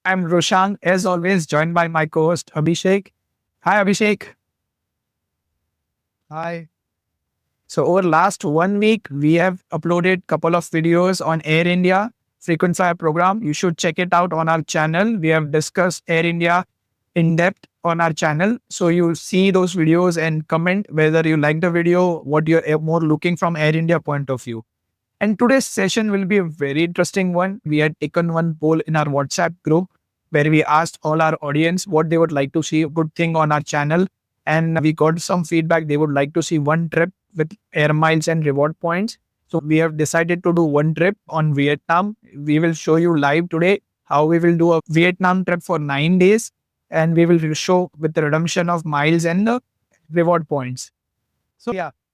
I'm Rushank, as always, joined by my co-host Abhishek. Hi, Abhishek. Hi. So over last 1 week, we have uploaded couple of videos on Air India frequent flyer program. You should check it out on our channel. We have discussed Air India in depth on our channel. So you see those videos and comment whether you like the video, what you're more looking from Air India point of view. And today's session will be a very interesting one. We had taken one poll in our WhatsApp group where we asked all our audience what they would like to see a good thing on our channel. And we got some feedback. They would like to see one trip with air miles and reward points. So we have decided to do one trip on Vietnam. We will show you live today how we will do a Vietnam trip for 9 days. And we will show with the redemption of miles and the reward points.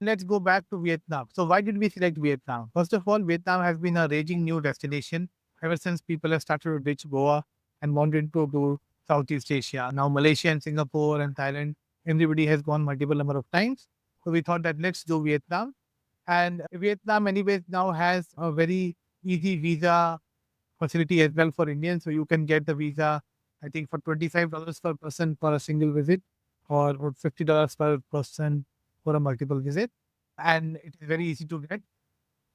Let's go back to Vietnam. So why did we select Vietnam? First of all, Vietnam has been a raging new destination ever since people have started to ditch Goa and wanted to do Southeast Asia. Now Malaysia and Singapore and Thailand, everybody has gone multiple number of times. So we thought that let's do Vietnam. And Vietnam anyways now has a very easy visa facility as well for Indians. So you can get the visa, I think for $25 per person for a single visit or $50 per person for a multiple visit. And it is very easy to get.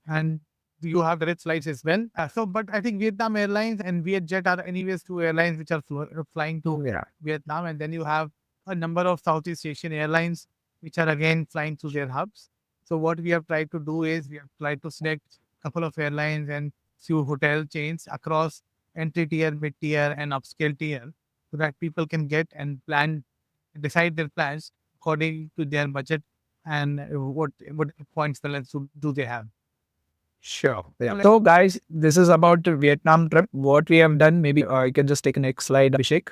And you have direct flights as well. But I think Vietnam Airlines and Vietjet are anyways two airlines which are flying to Yeah. Vietnam. And then you have a number of Southeast Asian airlines which are again flying to their hubs. So what we have tried to do is we have tried to select a couple of airlines and few hotel chains across entry tier, mid tier, and upscale tier, so that people can get and decide their plans according to their budget and what points balance do they have. Sure. Yeah. So, guys, this is about the Vietnam trip. What we have done, maybe you can just take a next slide, Abhishek,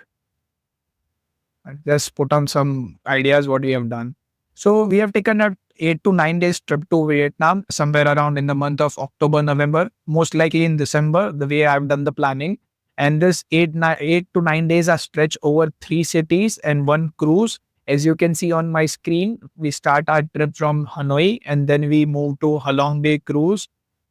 and just put on some ideas what we have done. So, we have taken a 8 to 9 days trip to Vietnam somewhere around in the month of October, November, most likely in December, the way I've done the planning. And this 8 to 9 days are stretched over 3 cities and one cruise. As you can see on my screen, we start our trip from Hanoi and then we move to Halong Bay Cruise,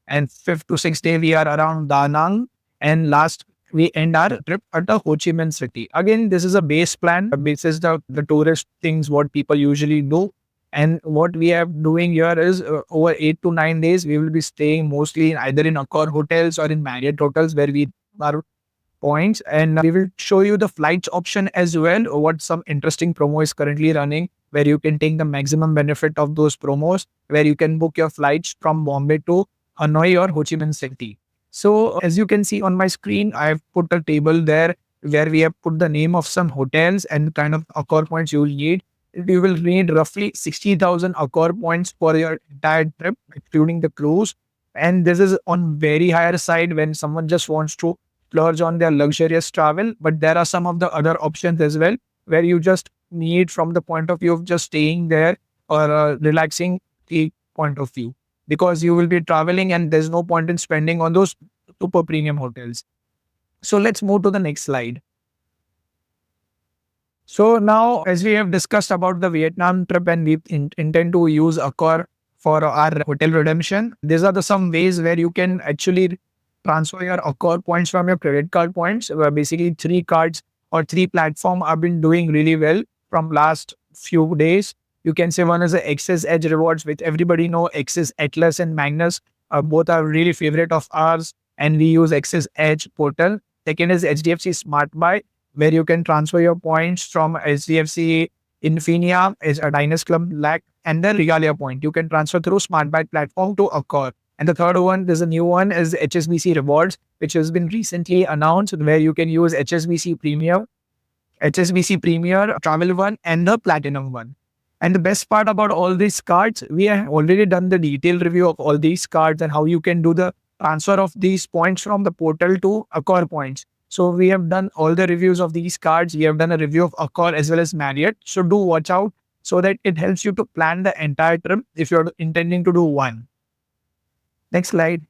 and fifth to sixth day we are around Da Nang, and last we end our trip at the Ho Chi Minh City. Again, this is a base plan. This is the tourist things what people usually do. And what we are doing here is over 8 to 9 days, we will be staying mostly either in Accor hotels or in Marriott hotels where we are points, and we will show you the flights option as well, what some interesting promo is currently running where you can take the maximum benefit of those promos, where you can book your flights from Bombay to Hanoi or Ho Chi Minh City. So as you can see on my screen, I've put a table there where we have put the name of some hotels and kind of Accor points you will need. You will need roughly 60,000 Accor points for your entire trip, including the cruise. And this is on very higher side when someone just wants to splurge on their luxurious travel. But there are some of the other options as well where you just need from the point of view of just staying there or relaxing the point of view, because you will be traveling and there's no point in spending on those super premium hotels. So let's move to the next slide. So now, as we have discussed about the Vietnam trip and we intend to use Accor for our hotel redemption, these are the some ways where you can actually transfer your Accor points from your credit card points. Where basically three cards or three platform have been doing really well from last few days. You can say one is the Access Edge Rewards, which everybody know Access Atlas and Magnus. Both are really favorite of ours, and we use Access Edge portal. Second is HDFC Smart Buy, where you can transfer your points from HDFC Infinia, is a Diners Club Lac, and the Regalia point. You can transfer through Smart Buy platform to Accor. And the third one, there's a new one, is HSBC Rewards, which has been recently announced, where you can use HSBC Premier, HSBC Premier, Travel One, and the Platinum One. And the best part about all these cards, we have already done the detailed review of all these cards and how you can do the transfer of these points from the portal to Accor points. So we have done all the reviews of these cards. We have done a review of Accor as well as Marriott. So do watch out so that it helps you to plan the entire trip if you're intending to do one. Next slide.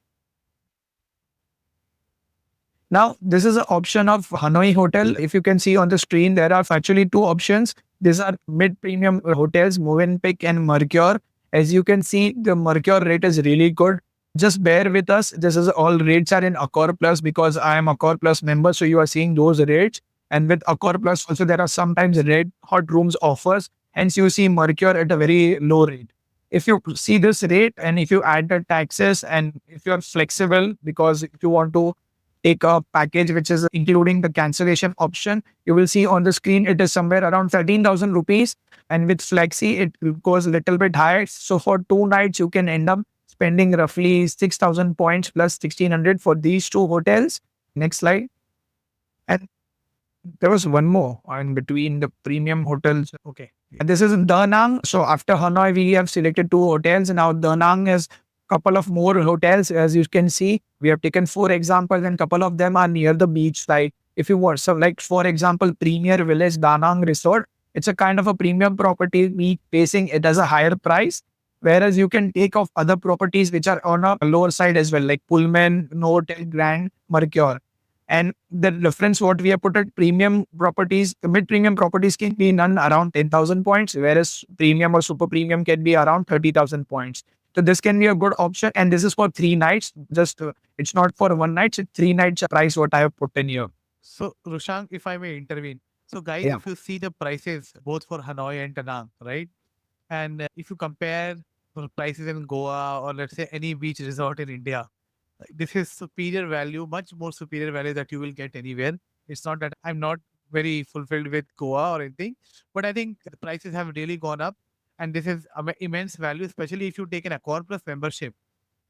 Now, this is an option of Hanoi Hotel. If you can see on the screen, there are actually two options. These are mid-premium hotels, Mövenpick and Mercure. As you can see, the Mercure rate is really good. Just bear with us. This is all rates are in Accor Plus because I am Accor Plus member. So you are seeing those rates. And with Accor Plus also there are sometimes red hot rooms offers. Hence you see Mercure at a very low rate. If you see this rate and if you add the taxes and if you are flexible, because if you want to take a package which is including the cancellation option, you will see on the screen it is somewhere around 13,000 rupees. And with Flexi, it goes a little bit higher. So for 2 nights, you can end up spending roughly 6,000 points plus 1,600 for these two hotels. Next slide. And there was one more in between the premium hotels. Okay. And this is in Da Nang. So after Hanoi, we have selected two hotels. Now Da Nang has couple of more hotels. As you can see, we have taken 4 examples and couple of them are near the beach side. If you want, so like for example, Premier Village Da Nang Resort, it's a kind of a premium property. We facing it as a higher price. Whereas you can take off other properties which are on a lower side as well, like Pullman, Novotel, Grand, Mercure. And the difference what we have put at premium properties, mid-premium properties can be none around 10,000 points, whereas premium or super premium can be around 30,000 points. So this can be a good option. And this is for 3 nights. Just it's not for 1 night. It's 3 nights price what I have put in here. So, Rushank, if I may intervene. So, guys, Yeah. if you see the prices both for Hanoi and Da Nang, right? And if you compare the prices in Goa or let's say any beach resort in India, like, this is superior value, much more superior value that you will get anywhere. It's not that I'm not very fulfilled with Goa or anything, but I think the prices have really gone up. And this is immense value, especially if you take an Accor Plus membership,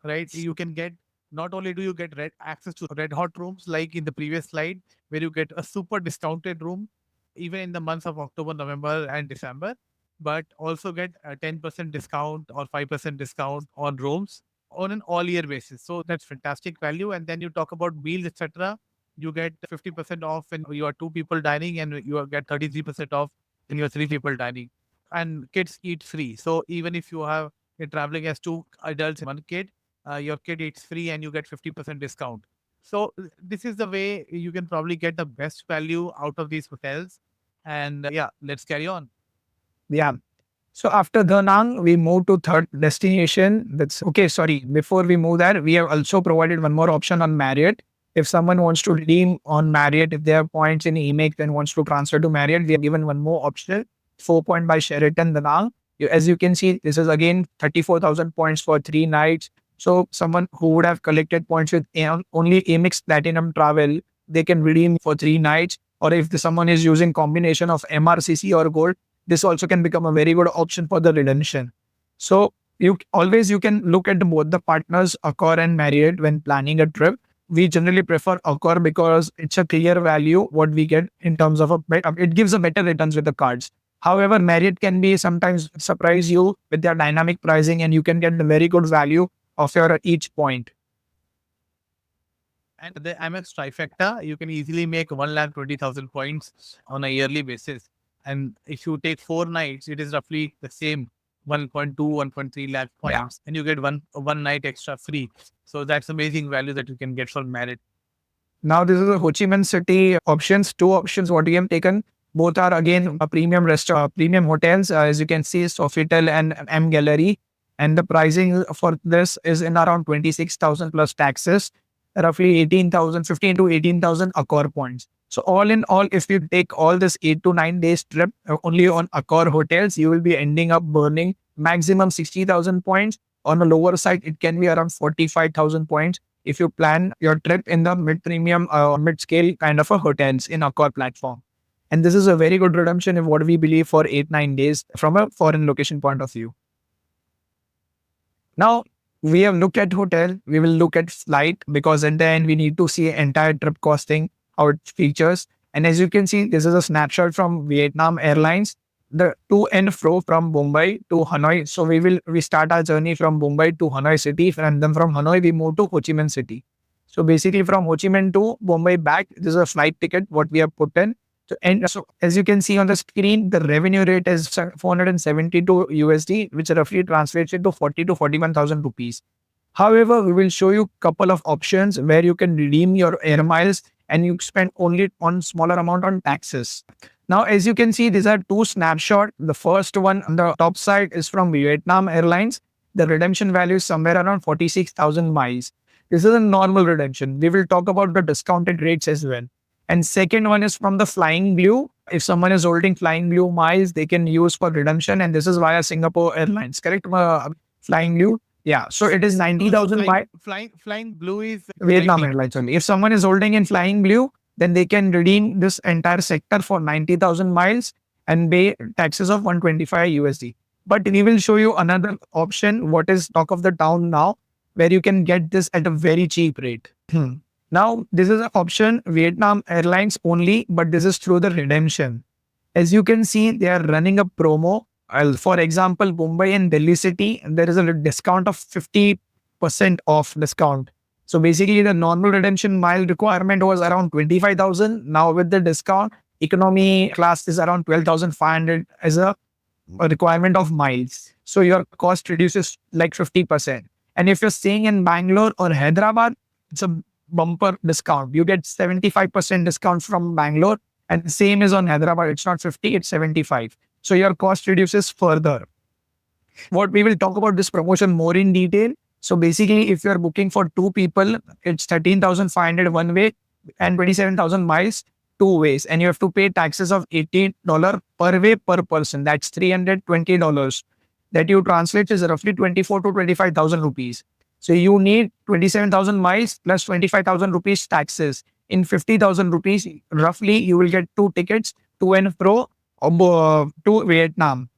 right? You can get, not only do you get access to red hot rooms like in the previous slide, where you get a super discounted room, even in the months of October, November, and December, but also get a 10% discount or 5% discount on rooms on an all year basis. So that's fantastic value. And then you talk about meals, etc. You get 50% off when you are 2 people dining, and you get 33% off when you're 3 people dining. And kids eat free. So even if you're traveling as 2 adults and 1 kid, your kid eats free and you get 50% discount. So this is the way you can probably get the best value out of these hotels. And yeah, let's carry on. Yeah. So after Da Nang, we move to third destination. That's okay. Sorry. Before we move there, we have also provided one more option on Marriott. If someone wants to redeem on Marriott, if they have points in Amex and wants to transfer to Marriott, we have given one more option. 4 point by Sheraton Da Nang. As you can see, this is again 34,000 points for 3 nights. So someone who would have collected points with only Amex Platinum Travel, they can redeem for 3 nights. Or if someone is using combination of MRCC or Gold, this also can become a very good option for the redemption. So you can look at both the partners, Accor and Marriott, when planning a trip. We generally prefer Accor because it's a clear value what we get in terms of it gives a better returns with the cards. However, Marriott can be sometimes surprise you with their dynamic pricing and you can get the very good value of your each point. And the Amex trifecta, you can easily make 1,20,000 points on a yearly basis. And if you take 4 nights, it is roughly the same 1.2, 1.3 lakh Yeah. points. And you get one night extra free. So that's amazing value that you can get from Marriott. Now this is a Ho Chi Minh City options. Two options what we have taken. Both are again a premium restaurant, premium hotels. As you can see, Sofitel and MGallery. And the pricing for this is in around 26,000 plus taxes, roughly 18,000, 15 to 18,000 Accor points. So all in all, if you take all this 8 to 9 days trip only on Accor hotels, you will be ending up burning maximum 60,000 points. On the lower side, it can be around 45,000 points if you plan your trip in the mid-premium or mid-scale kind of a hotels in Accor platform. And this is a very good redemption in what we believe for 8 9 days from a foreign location point of view. Now, we have looked at hotel, we will look at flight because at the end we need to see entire trip costing, how it features. And as you can see, this is a snapshot from Vietnam Airlines, the to and fro from Mumbai to Hanoi. So we start our journey from Mumbai to Hanoi city, and then from Hanoi we move to Ho Chi Minh City. So basically from Ho Chi Minh to Mumbai back, this is a flight ticket what we have put in. So as you can see on the screen, the revenue rate is 472 USD, which roughly translates into 40 to 41,000 rupees. However, we will show you couple of options where you can redeem your air miles and you spend only on smaller amount on taxes. Now, as you can see, these are two snapshots. The first one on the top side is from Vietnam Airlines. the redemption value is somewhere around 46,000 miles. This is a normal redemption. We will talk about the discounted rates as well. And second one is from the Flying Blue. If someone is holding Flying Blue miles, they can use for redemption, and this is via Singapore Airlines. Correct? Flying Blue. Yeah. So it is 90,000 miles. Flying Blue is Vietnam Airlines only. If someone is holding in Flying Blue, then they can redeem this entire sector for 90,000 miles and pay taxes of 125 USD. But we will show you another option, what is talk of the town now, where you can get this at a very cheap rate. Now, this is an option, Vietnam Airlines only, but this is through the redemption. As you can see, they are running a promo. For example, Mumbai and Delhi City, there is a discount of 50% off discount. So basically, the normal redemption mile requirement was around 25,000. Now with the discount, economy class is around 12,500 as a requirement of miles. So your cost reduces like 50%. And if you're staying in Bangalore or Hyderabad, it's a bumper discount. You get 75% discount from Bangalore, and the same is on Hyderabad. It's not 50, it's 75. So your cost reduces further. What we will talk about this promotion more in detail. So basically, if you're booking for two people, it's 13,500 one way and 27,000 miles two ways. And you have to pay taxes of $18 per way per person. That's $320. That you translate is roughly 24 to 25,000 rupees. So you need 27,000 miles plus 25,000 rupees taxes. In 50,000 rupees, roughly, you will get two tickets to and fro to Vietnam.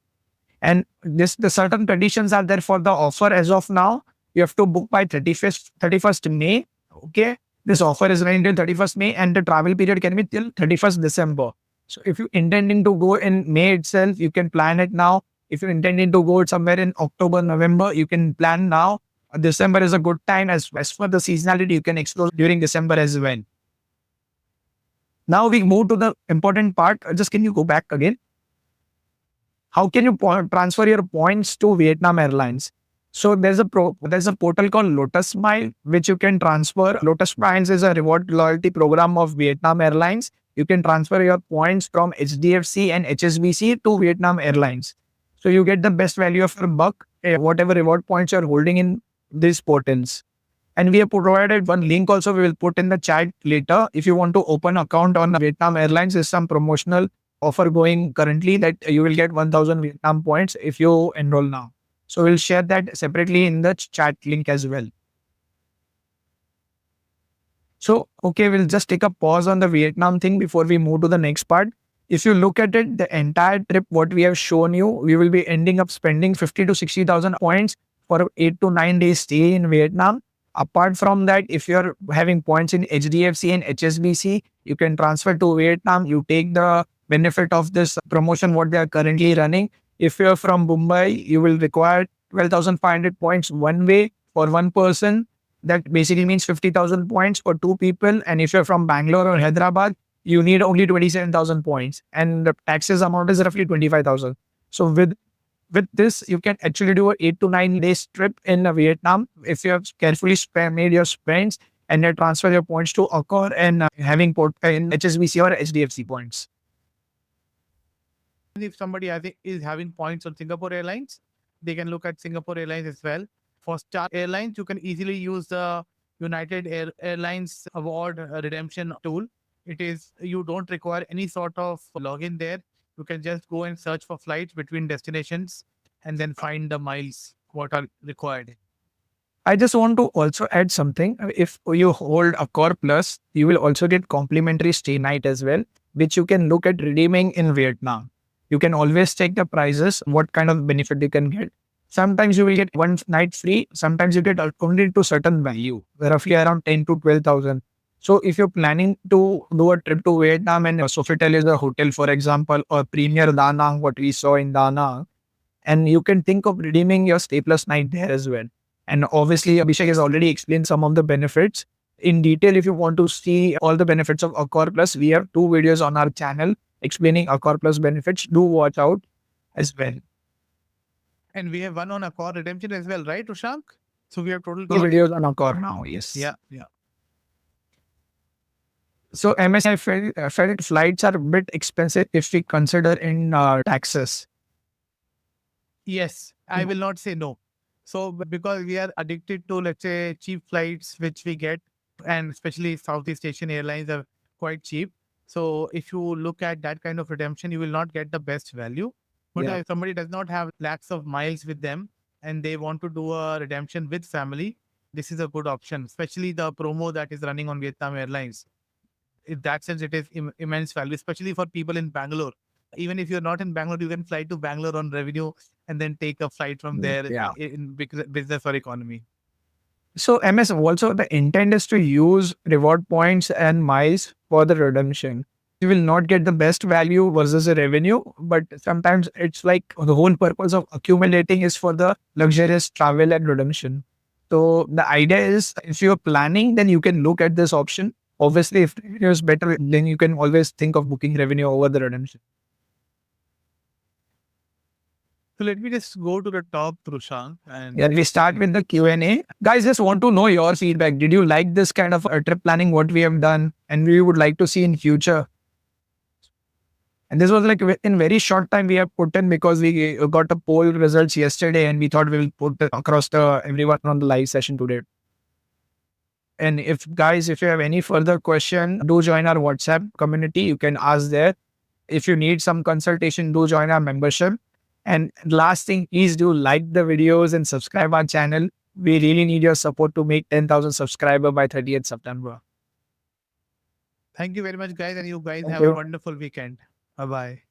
And the certain conditions are there for the offer as of now. You have to book by 31st May. Okay. This offer is running till 31st May, and the travel period can be till 31st December. So if you're intending to go in May itself, you can plan it now. If you're intending to go somewhere in October, November, you can plan now. December is a good time. As for the seasonality, you can explore during December as well. Now we move to the important part. Just can you go back again? How can you transfer your points to Vietnam Airlines? So there's a portal called Lotus Mile, which you can transfer. Lotus Miles is a reward loyalty program of Vietnam Airlines. You can transfer your points from HDFC and HSBC to Vietnam Airlines. So you get the best value of your buck, whatever reward points you're holding in these portals. And we have provided one link also we will put in the chat later. If you want to open account on Vietnam Airlines, there's some promotional offer going currently that you will get 1,000 Vietnam points if you enroll now. So we'll share that separately in the chat link as well. So, okay, we'll just take a pause on the Vietnam thing before we move to the next part. If you look at it, the entire trip, what we have shown you, we will be ending up spending 50 to 60,000 points for 8 to 9 days stay in Vietnam. Apart from that, if you're having points in HDFC and HSBC, you can transfer to Vietnam. You take the benefit of this promotion, what they are currently running. If you're from Mumbai, you will require 12,500 points one way for one person. That basically means 50,000 points for two people. And if you're from Bangalore or Hyderabad, you need only 27,000 points. And the taxes amount is roughly 25,000. So with this, you can actually do an 8 to 9 days trip in Vietnam if you have carefully made your spends and then transfer your points to Accor and having port in HSBC or HDFC points. If somebody is having points on Singapore Airlines, they can look at Singapore Airlines as well. For Star Airlines, you can easily use the United Airlines Award redemption tool. You don't require any sort of login there. You can just go and search for flights between destinations and then find the miles what are required. I just want to also add something. If you hold Accor Plus, you will also get complimentary stay night as well, which you can look at redeeming in Vietnam. You can always check the prices, what kind of benefit you can get. Sometimes you will get one night free. Sometimes you get only to certain value, roughly around 10 to 12,000. So if you're planning to do a trip to Vietnam and Sofitel is a hotel, for example, or Premier Da Nang, what we saw in Da Nang, and you can think of redeeming your stay plus night there as well. And obviously, Abhishek has already explained some of the benefits in detail. If you want to see all the benefits of Accor Plus, we have 2 videos on our channel explaining Accor Plus benefits. Do watch out as well. And we have one on Accor redemption as well, right, Rushank? So we have total 2 videos on Accor now, yes. Yeah. So MSI felt flights are a bit expensive if we consider in taxes. Yes, I will not say no. So because we are addicted to, let's say, cheap flights, which we get, and especially Southeast Asian airlines are quite cheap. So if you look at that kind of redemption, you will not get the best value. But Yeah. if somebody does not have lakhs of miles with them and they want to do a redemption with family, this is a good option, especially the promo that is running on Vietnam Airlines. In that sense, it is immense value, especially for people in Bangalore. Even if you're not in Bangalore, you can fly to Bangalore on revenue and then take a flight from there Yeah. in business or economy. So MS also the intent is to use reward points and miles for the redemption. You will not get the best value versus the revenue, but sometimes it's like the whole purpose of accumulating is for the luxurious travel and redemption. So the idea is if you're planning, then you can look at this option. Obviously, if it is better, then you can always think of booking revenue over the redemption. So let me just go to the top, Rushank, and Yeah, we start with the Q&A. Guys, just want to know your feedback. Did you like this kind of trip planning, what we have done, and we would like to see in future? And this was like in very short time we have put in because we got the poll results yesterday and we thought we will put it across the everyone on the live session today. And if guys, if you have any further question, do join our WhatsApp community. You can ask there. If you need some consultation, do join our membership. And last thing, please do like the videos and subscribe our channel. We really need your support to make 10,000 subscriber by 30th September. thank you very much, guys. And you guys Thank have a you. wonderful weekend. Bye bye.